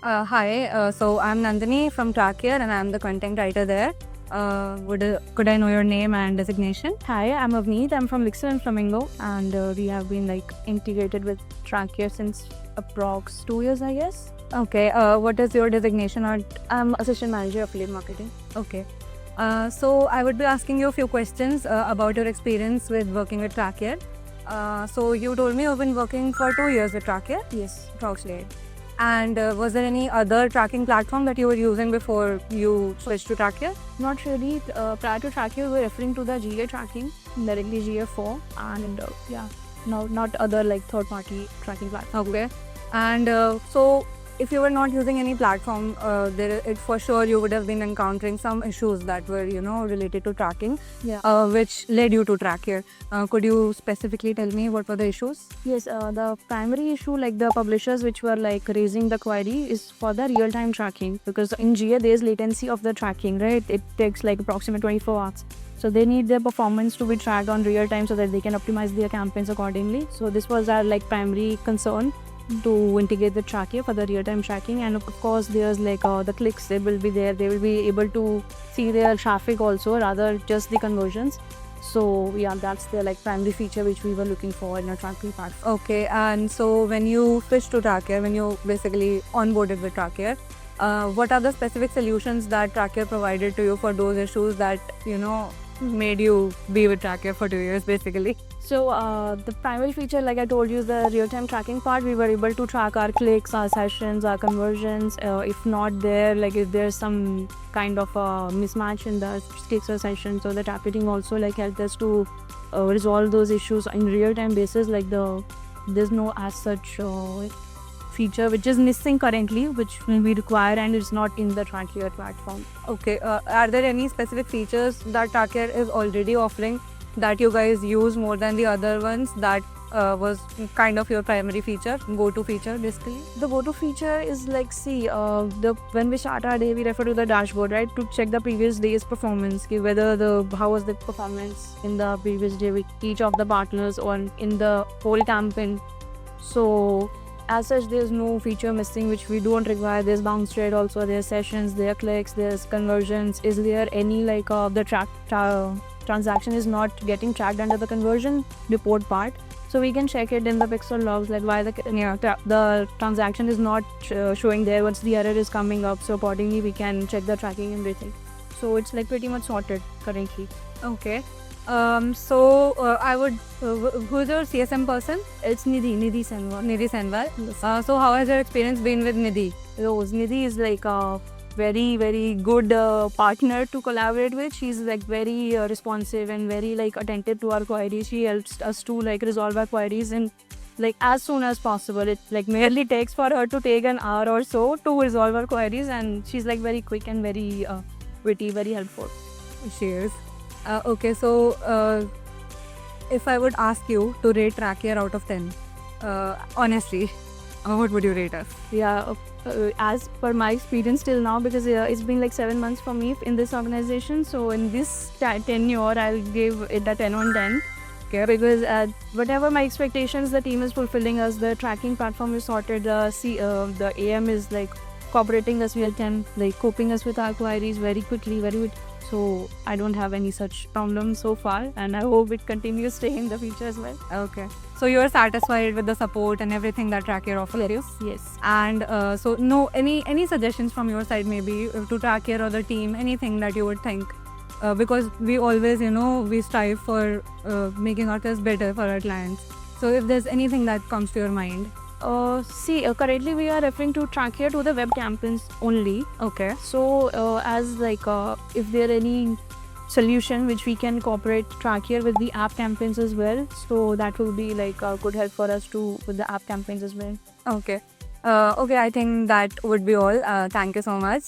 Hi, so I'm Nandini from Trackyear and I'm the content writer there. Could I know your name and designation? Hi, I'm Avneet. I'm from Vixen and Flamingo, and we have been integrated with Trackyear since approx 2 years, I guess. Okay, what is your designation? Or I'm assistant manager of affiliate marketing. okay, so I would be asking you a few questions about your experience with working with Trackyear. So you told me you've been working for 2 years with Trackyear, Yes. approximately. And was there any other tracking platform that you were using before you switched to Trackyear? Not really. Prior to Trackyear, we were referring to the GA tracking, directly GA4, and no, not other third-party tracking platform. Okay. And so, if you were not using any platform, for sure you would have been encountering some issues that were, related to tracking, Yeah. which led you to Trackyear. Could you specifically tell me what were the issues? Yes, the primary issue, like the publishers which were raising the query, is for the real-time tracking, because in GA there's latency of the tracking, right? It takes approximately 24 hours. So they need their performance to be tracked on real time so that they can optimize their campaigns accordingly. So this was our primary concern, to integrate the Trackyear for the real-time tracking. And of course there's the clicks, they will be there, they will be able to see their traffic also, rather just the conversions. So yeah, that's the primary feature which we were looking for in a tracking platform. Okay, and so when you switched to Trackyear, when you basically onboarded with Trackyear, what are the specific solutions that Trackyear provided to you for those issues that made you be with Trackyear for 2 years, basically? So the primary feature, like I told you, is the real-time tracking part. We were able to track our clicks, our sessions, our conversions. If not there, if there's some kind of a mismatch in the clicks or sessions, so the targeting also helped us to resolve those issues in real-time basis. There's no as such feature which is missing currently, which will be required and it's not in the Trackyear platform. Okay, are there any specific features that Trackyear is already offering that you guys use more than the other ones that was kind of your primary feature, go-to feature basically? The go-to feature is when we start our day, we refer to the dashboard, right, to check the previous day's performance, whether how was the performance in the previous day with each of the partners or in the whole campaign. So as such, there's no feature missing which we don't require. There's bounce rate also, there's sessions, there are clicks, there's conversions. Is there any the transaction is not getting tracked under the conversion report part? So we can check it in the pixel logs, why the transaction is not showing there, once the error is coming up. So accordingly we can check the tracking and everything. So it's pretty much sorted currently. Okay. So I would. Who's your CSM person? It's Nidhi Senwar. Nidhi Senwar. Yes. So how has your experience been with Nidhi? Nidhi is a very, very good partner to collaborate with. She's very responsive and very attentive to our queries. She helps us to resolve our queries and as soon as possible. It merely takes for her to take an hour or so to resolve our queries, and she's very quick and very witty, very helpful. She is. Okay, so if I would ask you to rate Trackyear out of 10, honestly, what would you rate us? Yeah, as per my experience till now, because it's been 7 months for me in this organization. So in this tenure, I'll give it a 10 on 10. Okay, because whatever my expectations, the team is fulfilling us. The tracking platform is sorted. The AM is cooperating us well, can coping us with our queries very quickly, so I don't have any such problems so far, and I hope it continues staying in the future as well. Okay. So you're satisfied with the support and everything that Trackyear offers you? Yes. And so no, any suggestions from your side maybe to Trackyear or the team, anything that you would think? Because we always, we strive for making ourselves better for our clients. So if there's anything that comes to your mind. Currently we are referring to Trackyear to the web campaigns only. Okay. So as if there are any solution which we can incorporate Trackyear with the app campaigns as well, so that will be a good help for us to with the app campaigns as well. Okay. Okay, I think that would be all. Thank you so much.